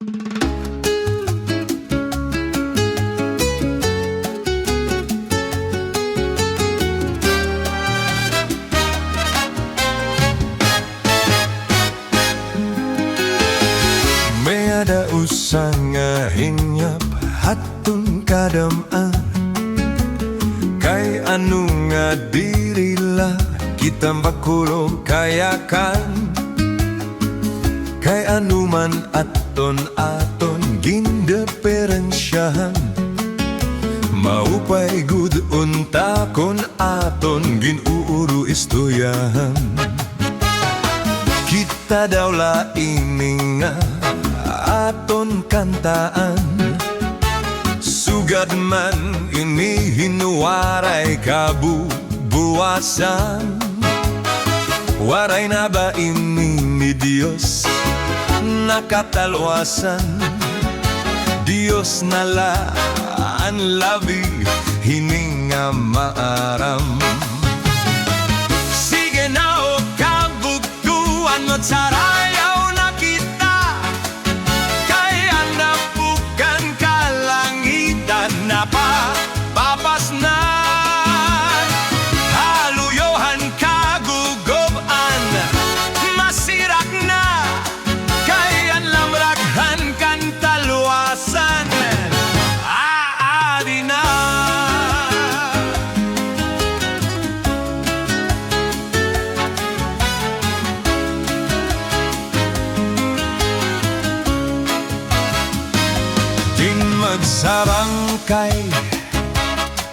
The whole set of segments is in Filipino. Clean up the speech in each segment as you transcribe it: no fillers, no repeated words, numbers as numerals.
May ada usang hinyap hatun kadam-an kay anu nga dirila kita bakulong kayakan kay anuman aton gindeperensyahan maupay gud untakon aton ginuuru istoyahan kita daw laing nga aton kantaan sugad man ini hinuwaray kabubuwasan waray na ba ini ni Diyos nakatalwasan Diyos nalaan labi hininga maaram sige na o kabugtuan mo't sarayaw na kita kaya napukan kalangitan na papas na haluyohan kagugoban masirak na kaya lamraghan kan talwasan aadi na magsarangkay,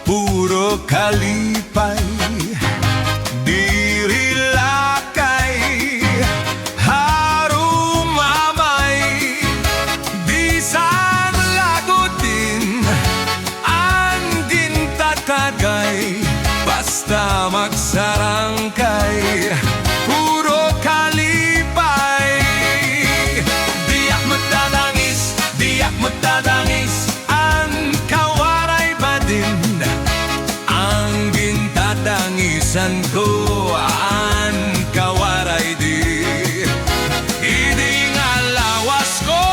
puro kalipay, diri lakay, harumamay, bisan lagutin, andin tatagay, basta magsarangkay, puro kalipay, diyak magdadangis, diyak magdadangis. Dangisan ko ang kawaray di hindi nga lawas ko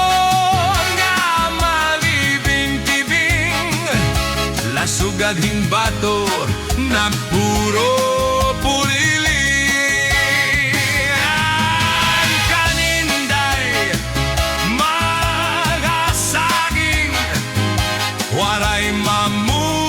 nga malibing-tibing lasugad himbato na puro pulili ang kaninday mga saging waray mamunga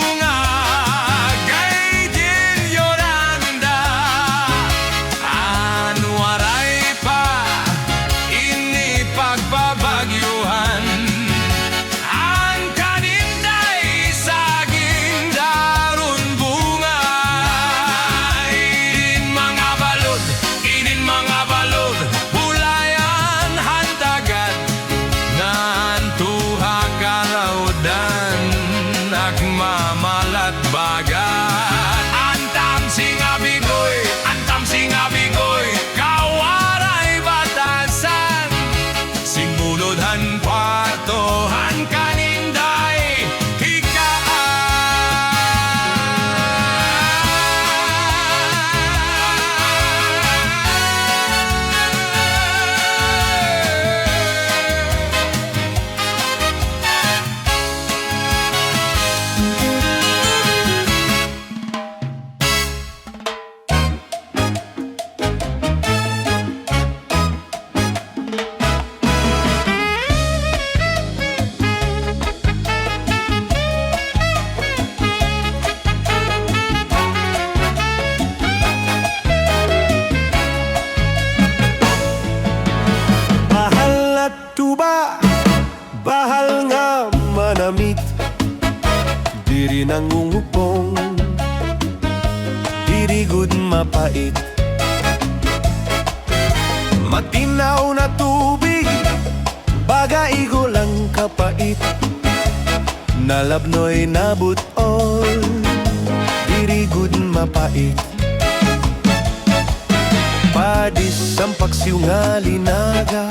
mamalat bagat antam singa bigoy kawaray batasan singulodhan kwartohan kaninday tuba, bahal nga manamit, diri nangungupong, diri gud mapait. Matinaw na tubig, bagay lang kapait, nalabnoy nabutol, diri gud mapait. Padis ang paksiw nga linaga,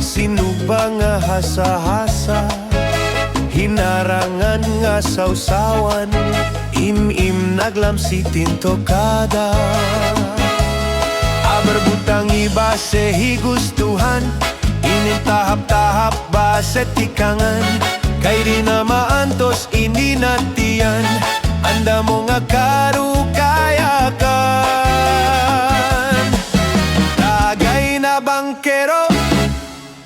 sinuba nga hasa-hasa, hinarangan nga sausawan, im-im naglamsitin tokada. Aber butang iba se higustuhan, inintahap-tahap ba set tikangan, kay di na maantos ininatiyan, anda mo nga karukayakan. Tagay na bangkero,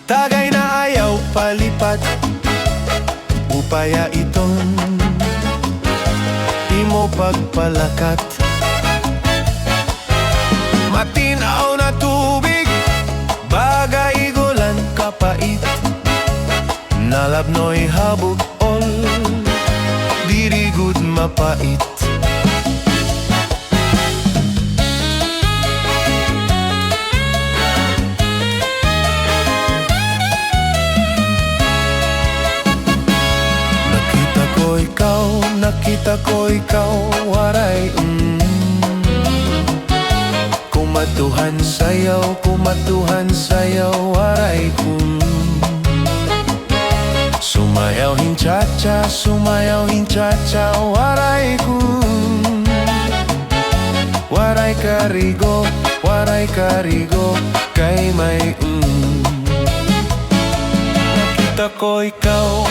tagay na ayaw palipat, upaya iton imo pagpalakat. Matinaw na tubig, bagay igulan kapait, nalabnoy habog ol, dirigud mapait. Nakita ko ikaw, waray kumatuhan sayaw, waray sumayaw hinchacha, waray waray karigo, kay may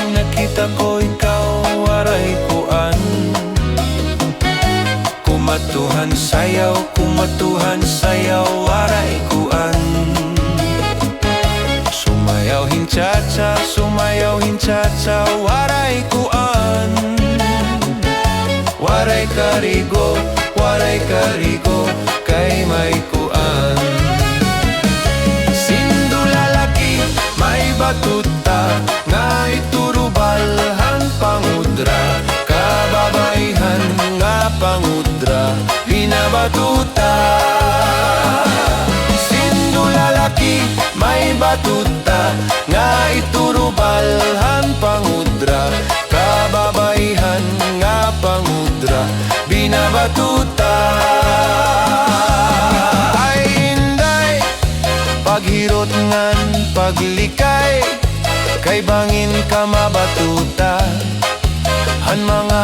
Nakita ko ikaw, waray kuan, kumatuhan sayaw, waray kuan. Sumayaw hinchacha, waray kuan. Waray karigo, kay may kuan. Sindulalaki, may batuta, nga iturubalhan pangudra, kababaihan nga pangudra, pinabatuta. Sindulalaki, may batuta, nga iturubalhan pangudra, kababaihan nga pangudra, binabatuta. Ay inday, paghirot ngan paglikay, kay bangin ka mabatuta, han mga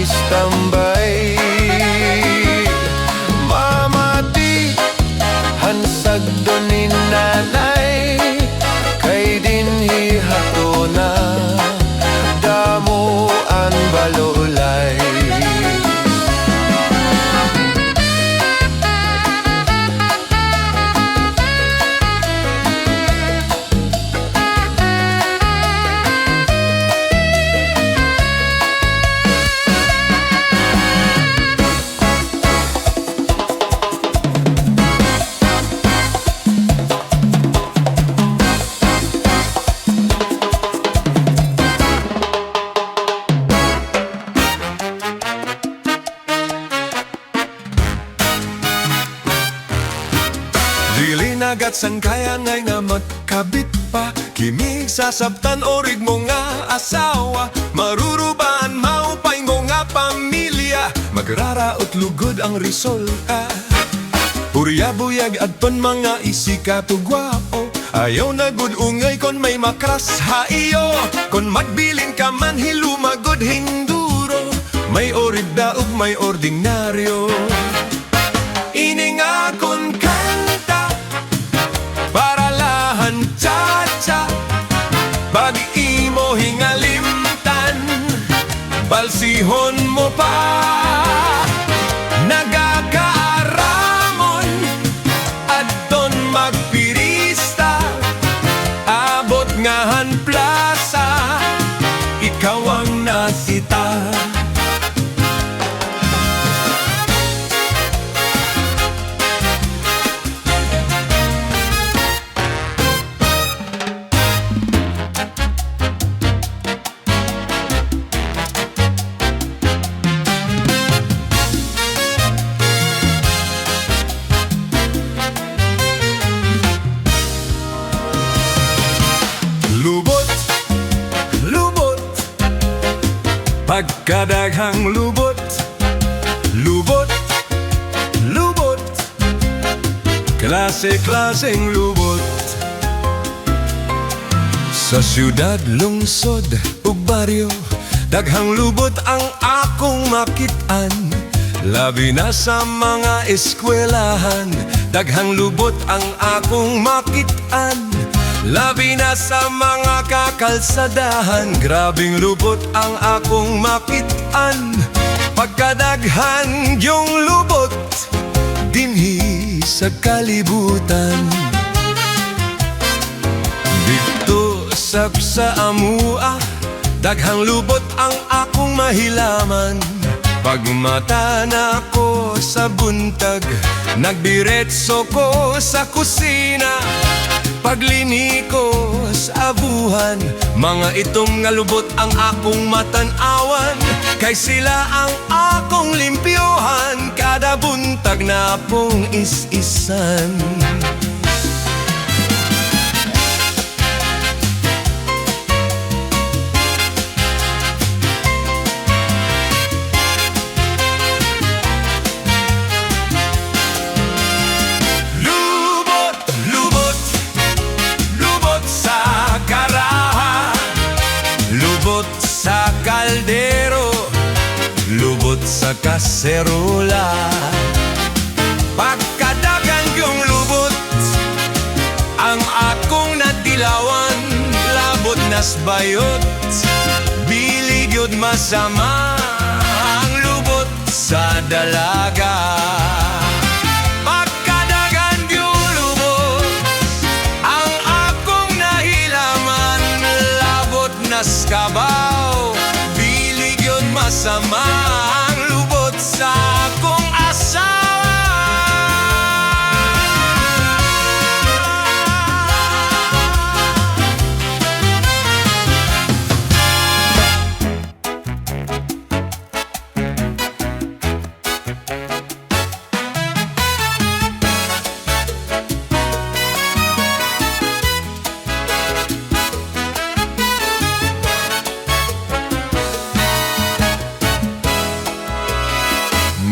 istambay. Mamati, han sagdo ni nanay, kay dinhi hatuna, damuan balulay. Dili nagat sang kaya ngay nga magkabit pa, kimig sasabtan orig mo nga asawa, marurubaan maupay mo nga pamilya, magraraot lugod ang resulta. Purya-buyag adton mga isika tugwapo, ayaw na gud ungay kon may makras haiyo, kon magbilin ka man hilumagod hinduro, may orig daog may ordinaryo. Ini nga kon kanta, para lahan cha-cha, pag imo hingalimtan, balsihon mo pa, nagakaaramon, adton magpirista, abot ngahan plaza, ikaw ang nasita. Lubot, pagkadaghang lubot, klase-klaseng lubot. Sa syudad, lungsod ug baryo, daghang lubot ang akong makitaan. Labi na sa mga eskwelahan, daghang lubot ang akong makitaan. Labi na sa mga kakalsadahan, grabing lubot ang akong makitaan. Pagkadaghan yung lubot dinhi sa kalibutan. Dito sa amua, daghang lubot ang akong mahilaman. Pagmata na ko sa buntag, nagdiretso ko sa kusina. Paglini ko sa abuhan, mga itom nga lubot ang akong matanawan. Kay sila ang akong limpyohan, kada buntag na pong is-isan. Lubot sa kaldero, lubot sa kaserola. Pagkadagan yung lubot ang akong natilawan. Labot nas bayot, bilig yun masama ang lubot sa dalaga. Pagkadagan yung lubot ang akong nahilaman. Labot nas kabaw, bilig yun masama ang lubot sa akong asawa.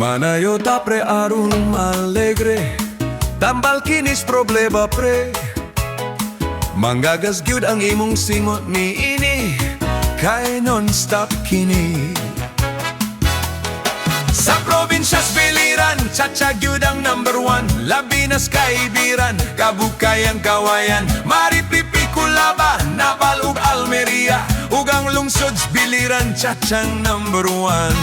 Manayo ta pre arum alegre, tambal kinis problema pre. Manggagas gyud ang imong singot ni ini, kay non-stop kini. Sa probinsyas biliran, tsatsag gyud ang #1. Labinas kaibiran, kabukayang kawayan. Maripipi kulaba, Napal ug Almeria, ug ang lungsod biliran, tsatsang #1.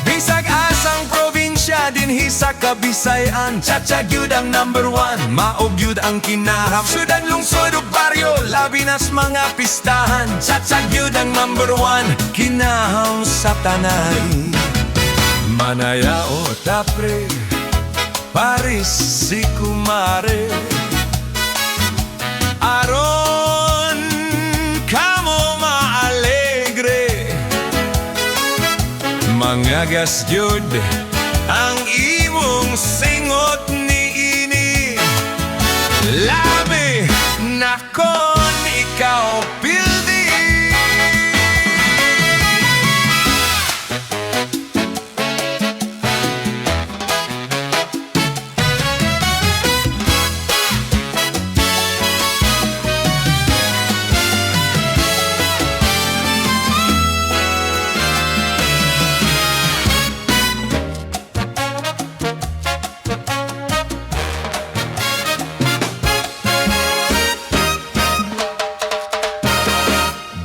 Bisag asang probinsya dinhi sa Kabisayan, tsatsag yun ang #1. Maog yun ang kinaham, sudan lungsod ug baryo, labinas mga pistahan. Tsatsag yun ang #1, kinaham sa tanay. Manaya o tapre, Paris si kumare. Aron kamo maalegre, mangagas jud ang imong singot ni ini. Labi na kon ikaw pildi.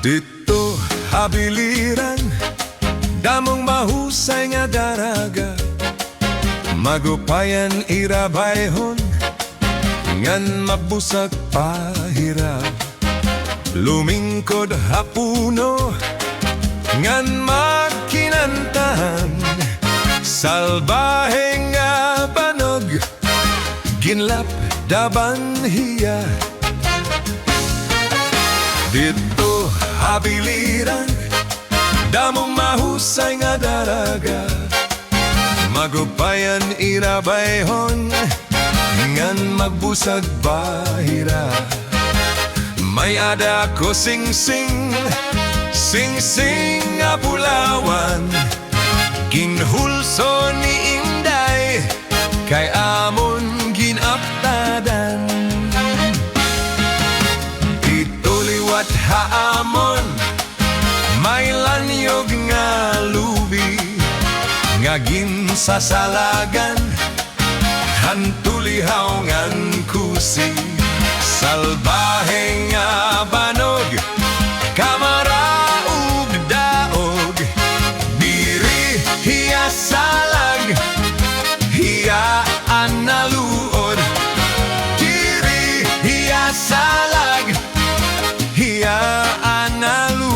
Dito habiliran, damong mahusay nga daraga. Magupayan irabayhon, ngan mabusag pahirap. Lumingkod hapuno, ngan magkinantahan. Salbahe nga banog, ginlap daban hiya. Dito habiliran, damong mahusay nga daraga. Magupayan irabayhon, ngan magbusag bahira. May ada ko sing-sing, sing-sing nga bulawan. Ginhulso ni Inday, kay amon ginaptadan. Ituliwat haamon, may lanyog nga lubi, nga ginsasalagan, hantulihaw ngan kusi. Salbahe nga banog, kamara ug daog. Diri hiya salag, hiya analuod. Diri hiya salag, hiya analuod.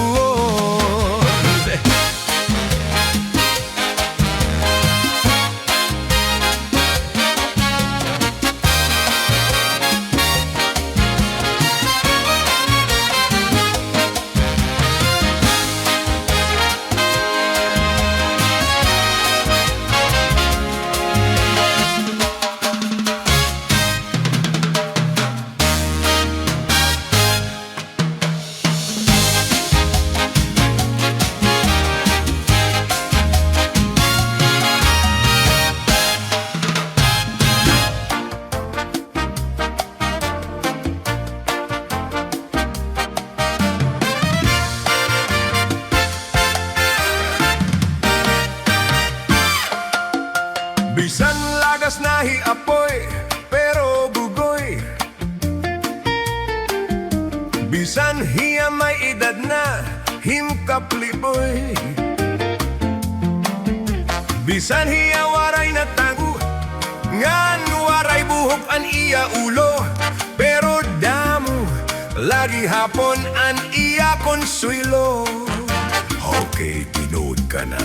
Bisan lagas nahi apoy, pero bugoy. Bisan hiya may edad na, himkapliboy. Bisan hiya waray na tagu, ngan waray buhok an iya ulo. Pero damo, lagi hapon an iya konsuelo. Okay, tinood ka na.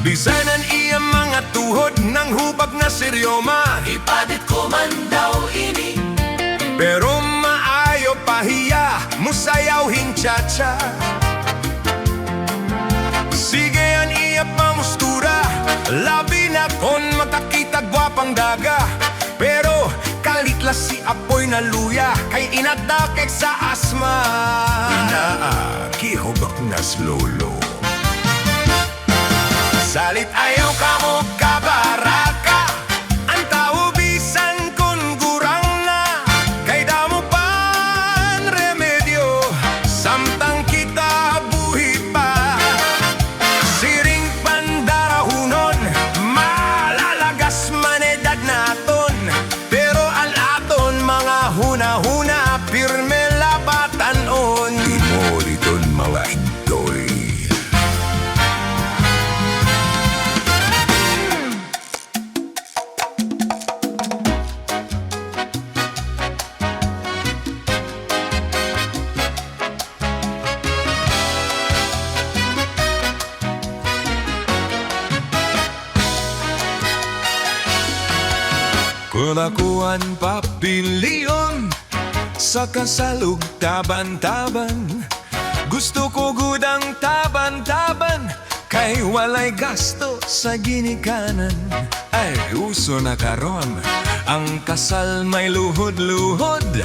Bisanan iya mga tuhod ng hubag na seryoma. Ipadit ko man daw ini, Pero maayo pahiya, musayaw hinchacha. Sige an iya pamustura, labi na kon makakita gwapang daga. Pero kalitlas si apoy na luya, kay inatakek sa asma. Inaakihobak na slolo. Salit ayaw ka mo kabaraka, ang tao bisan kon gurang na. Kay damo pan remedyo, samtang kita buhi pa. Siring pandarahunon, malalagas manedad naton. Pero ang aton mga huna-huna, pirme lapatanon. Timoliton mga hintoy. Kulakuan papilyon sa kasalug taban-taban. Gusto ko gudang taban-taban, kay walay gasto sa ginikanan. Ay, uso na karon, ang kasal may luhod-luhod.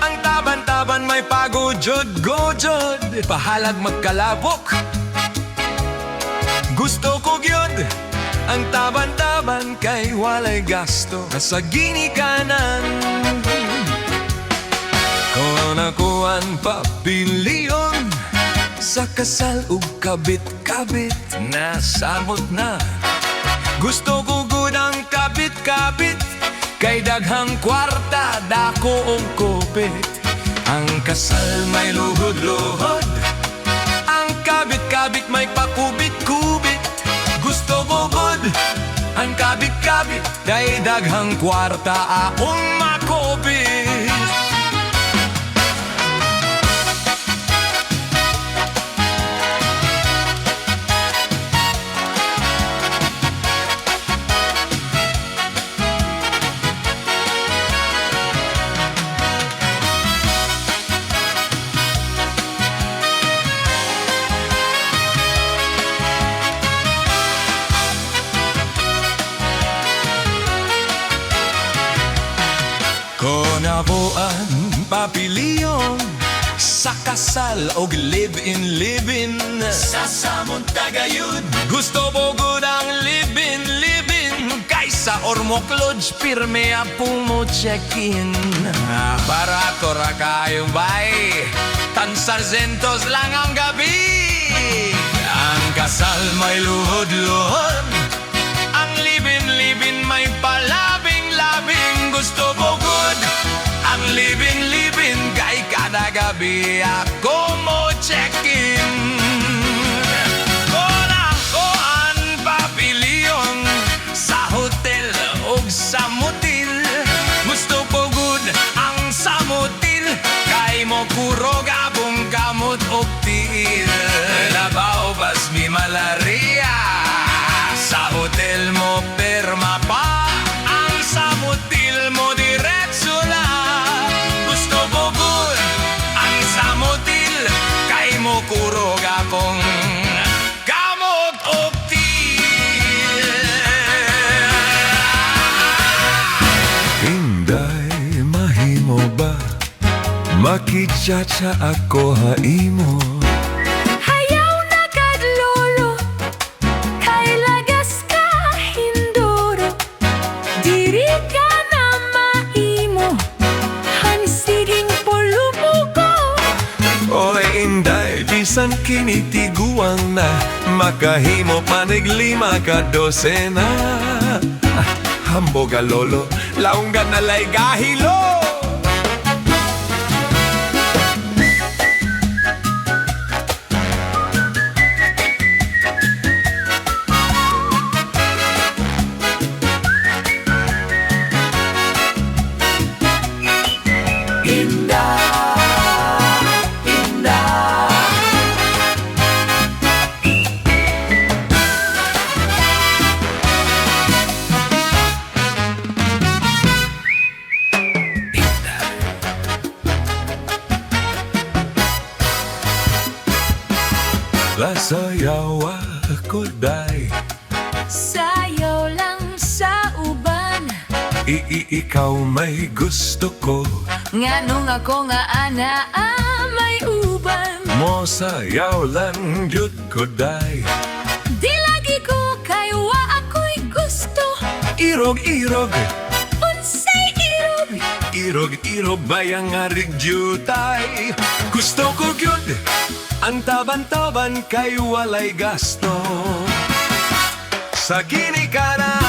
Ang taban-taban may pagujod-gujod, pahalag magkalabok. Gusto ko gyud ang taban-taban, kay walay gasto sa ginikanan. Kung nakuan papilyon sa kasal ug kabit-kabit, nasabot na. Gusto ko gudang kabit-kabit, kay daghang kwarta dako og kupit. Ang kasal may luhod-luhod, ang kabit-kabit may pakubit-kubit. Gusto ko good ang kabit-kabit, kay daghang kwarta akong makopit. Konabuan papilyon sa kasal og live-in sa samon tagayud. Gusto mo gud ang live-in kaysa ormok lodge pirme apong mo check-in. Para tora kayong bay, tan sargentos lang ang gabi. Ang kasal may luhod-luhod, ang live-in may palabing-labing. gusto mo good. Ang libin-libin kay kada gabi ako mo check-in. Koan papilyon sa hotel o sa motel. Gusto ko good ang sa motel kay mo kurog abong kamot o tiil. Labaw bas mi malaria sa hotel mo perma pa. Ang sa motel mo diretso na. Gusto ko good ang sa motel kay mo kurog akong kamot o tiil. Inday, mahimo ba? Makitsa-tsa ako haimo. Hayaw na kadlolo, kay lagas ka hindoro. Diri ka na maimo, hansiging pulumuko. Oy, Inday, bisan kinitiguang na makahimo paniglima ka dosena. Hamboga lolo, launggan na lay gahilo. Lasayaw ako day, Sayaw lang sa uban, ikaw may gusto ko. nganong ako nga ana may uban. Mo sayaw lang jud ko day. Di lagi ko kay wa ako'y gusto. Irog-irog, Unsay irog, irog-irog bayang arig jutay. Gusto ko gyud ang taban-taban kay walay gasto. Sa kinikara